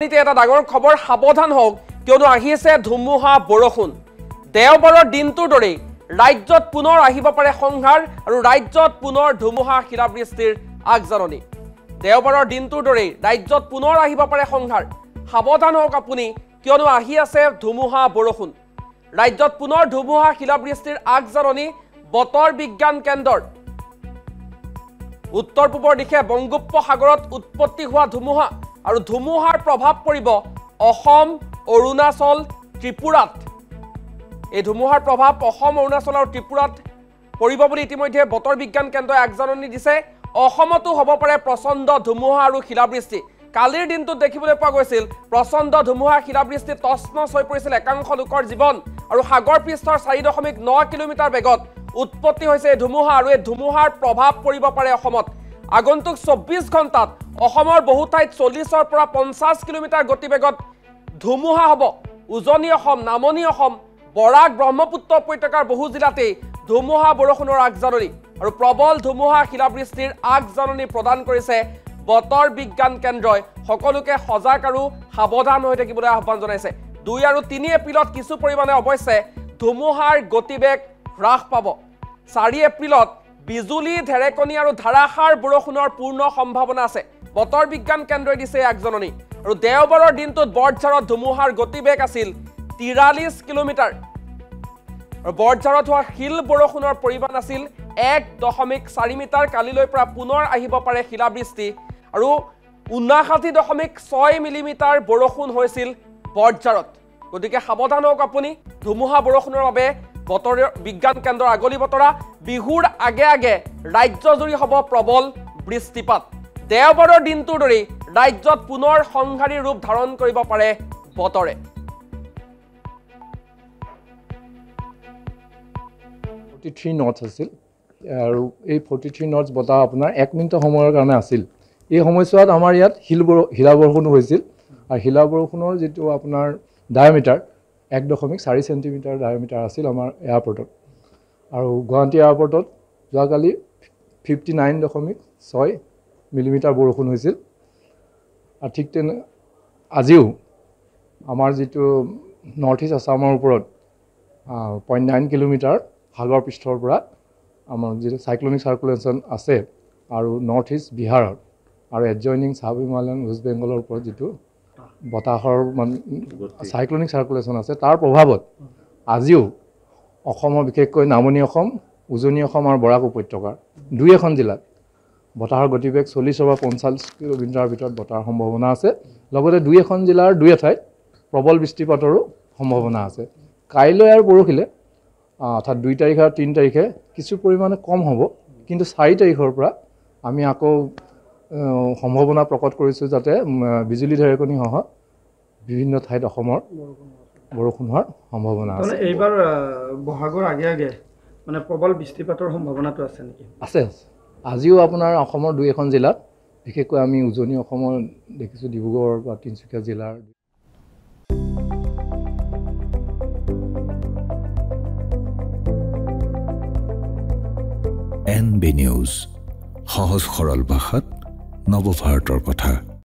এটা ডাঙৰ খবৰ সাৱধান হওক কিয়নো আহি আছে ধুমুহা বৰষুণ দেওবাৰৰ দিনটোৰ দৰে ৰাজ্যত পুনৰ আহিব পাৰে সংহাৰ আৰু ৰাজ্যত পুনৰ ধুমুহা শিলাবৃষ্টিৰ আগজাননী দেওবাৰৰ দিনটোৰ দৰে ৰাজ্যত পুনৰ আহিব পাৰে সংহাৰ সাৱধান হওক আপুনি কিয়নো আহি আছে ধুমুহা বৰষুণ ৰাজ্যত পুনৰ ধুমুহা শিলাবৃষ্টিৰ আগজাননী বতৰ বিজ্ঞান কেন্দ্ৰৰ উত্তৰ পূবৰ দিশে বংগোপসাগৰত উৎপত্তি হোৱা ধুমুহা আৰু ধুমুহাৰ প্ৰভাৱ পৰিব অসম অৰুণাচল ত্ৰিপুৰাত এই ধুমুহাৰ প্ৰভাৱ অসম অৰুণাচল আৰু ত্ৰিপুৰাত পৰিব বুলি ইতিমধ্যে বতৰ বিজ্ঞান কেন্দ্ৰই আগজাননী দিছে অসমতো হ'ব পাৰে প্ৰচণ্ড ধুমুহা আৰু শিলাবৃষ্টি কালিৰ দিনটোত দেখিবলৈ পোৱা গৈছিল প্ৰচণ্ড ধুমুহা শিলাবৃষ্টি তছনছ হৈ পৰিছিল একাংশ লোকৰ জীৱন আৰু সাগৰ পৃষ্ঠৰ 4.9 কিলোমিটাৰ বেগত উৎপত্তি হৈছে এই ধুমুহা আৰু এই ধুমুহাৰ প্ৰভাৱ পৰিব পাৰে অসমত আগন্তুক 24 ঘণ্টাত অসমৰ বহু ঠাইত 40ৰ পৰা 50 কিলোমিটাৰ গতিবেগত ধুমুহা হ'ব উজনি অসম নামনি অসম বৰাক ব্ৰহ্মপুত্ৰ উপত্যকাৰ বহু জিলাতে ধুমুহা বৰষুণৰ আগজাননী আৰু প্ৰবল ধুমুহা শিলাবৃষ্টিৰ আগজাননী প্ৰদান কৰিছে বতৰ বিজ্ঞান কেন্দ্ৰই সকলোকে সজাগ আৰু সাৱধান হৈ থাকিবলৈ আহ্বান জনাইছে 2 আৰু 3 এপ্ৰিলত কিছু পৰিমাণে অৱশ্যে ধুমুহাৰ গতিবেগ হ্ৰাস পাব 4 এপ্ৰিলত বিজুলী ঢেৰেকনি আৰু ধাৰাসাৰ বৰষুণৰ পূৰ্ণ সম্ভাৱনা আছে বতৰ বিজ্ঞান কেন্দ্ৰই দিছে আগজাননী আৰু দেওবাৰৰ দিনটোত বৰঝাৰত ধুমুহাৰ গতিবেগ আছিল 43 কিলোমিটাৰ আৰু বৰঝাৰত হোৱা শিল বৰষুণৰ পৰিমাণ আছিল 1.4 মিটাৰ কালিলৈ পৰা পুনৰ আহিব পাৰে শিলাবৃষ্টি আৰু 59.6 মিলিমিটাৰ বৰষুণ হৈছিল বৰঝাৰত গতিকে সাৱধান হওক আপুনি ধুমুহা বৰষুণৰ বাবে বতৰ বিজ্ঞান কেন্দ্ৰৰ আগলি বতৰা বিহুৰ আগে আগে ৰাজ্যজুৰি হ'ব প্ৰবল বৃষ্টিপাত দেওবাৰৰ দিনটোৰ দৰে ৰাজ্যত পুনৰ সংহাৰী ৰূপ ধাৰণ কৰিব পাৰে বতৰে 43 নটছ আছিল আৰু এই 43 নটছ বতাহ আপোনাৰ 1 মিনিট সময়ৰ কাৰণে আছিল এই সময়ছোৱাত আমাৰ ইয়াত হিলা বৰষুণ হৈছিল আৰু হিলা বৰষুণৰ যেটো আপোনাৰ ডায়ামিটাৰ 1.4 সেন্টিমিটাৰ ডায়ামিটাৰ আছিল আমাৰ এয়াৰপৰ্টত আৰু গুৱাহাটী এয়াৰপৰ্টত যোৱাকালি 59.6 মিলিমিটাৰ বৰষুণ হৈছিল আৰু ঠিক তেনে আজিও আমাৰ যেটো নৰ্থ ইষ্ট আসামৰ ওপৰত 0.9 কিলোমিটাৰ সাগৰ পৃষ্ঠৰ পৰা আমাৰ যেটো সাইক্লোনিক সাৰ্কুলেশন আছে আৰু নৰ্থ ইষ্ট বিহাৰৰ আৰু এডজয়নিং সাব হিমালয়ান ৱেষ্ট বেংগলৰ ওপৰত যেটো বতাহৰ সাইক্লোনিক সাৰ্কুলেশন আছে তাৰ প্ৰভাৱত আজিও অসমৰ বিশেষকৈ নামনি অসম উজনি অসম আৰু বৰাক উপত্যকাৰ দুই এখন জিলাত বতাহৰ গতিবেগ 40 পৰা 50 কিলোমিটাৰৰ ভিতৰত বতাহৰ সম্ভাৱনা আছে লগতে দুই এখন জিলাৰ দুই ঠাইত প্ৰবল বৃষ্টিপাতৰো সম্ভাৱনা আছে কাইলৈ আৰু পৰহিলে অৰ্থাৎ 2 তাৰিখ আৰু 3 তাৰিখে কিছু পৰিমাণে কম হ'ব কিন্তু 4 তাৰিখৰ পৰা আমি আকৌ সম্ভাৱনা প্ৰকট কৰিছো যাতে বিজুলী ঢেৰেকনি সহ বিভিন্ন ঠাইত অসমৰ বৰষুণ হোৱাৰ সম্ভাৱনা আছে এইবাৰ বহাগৰ আগে আগে মানে প্ৰবল বৃষ্টিপাতৰ সম্ভাৱনাটো আছে নেকি আছে আজিও আপোনাৰ অসমৰ দুই এখন জিলাত বিশেষকৈ আমি উজনি অসমৰ দেখিছো ডিব্ৰুগড় বা তিনচুকীয়া জিলাৰ NB নিউজ সহজ সৰল ভাষাত নৱভাৰতৰ কথা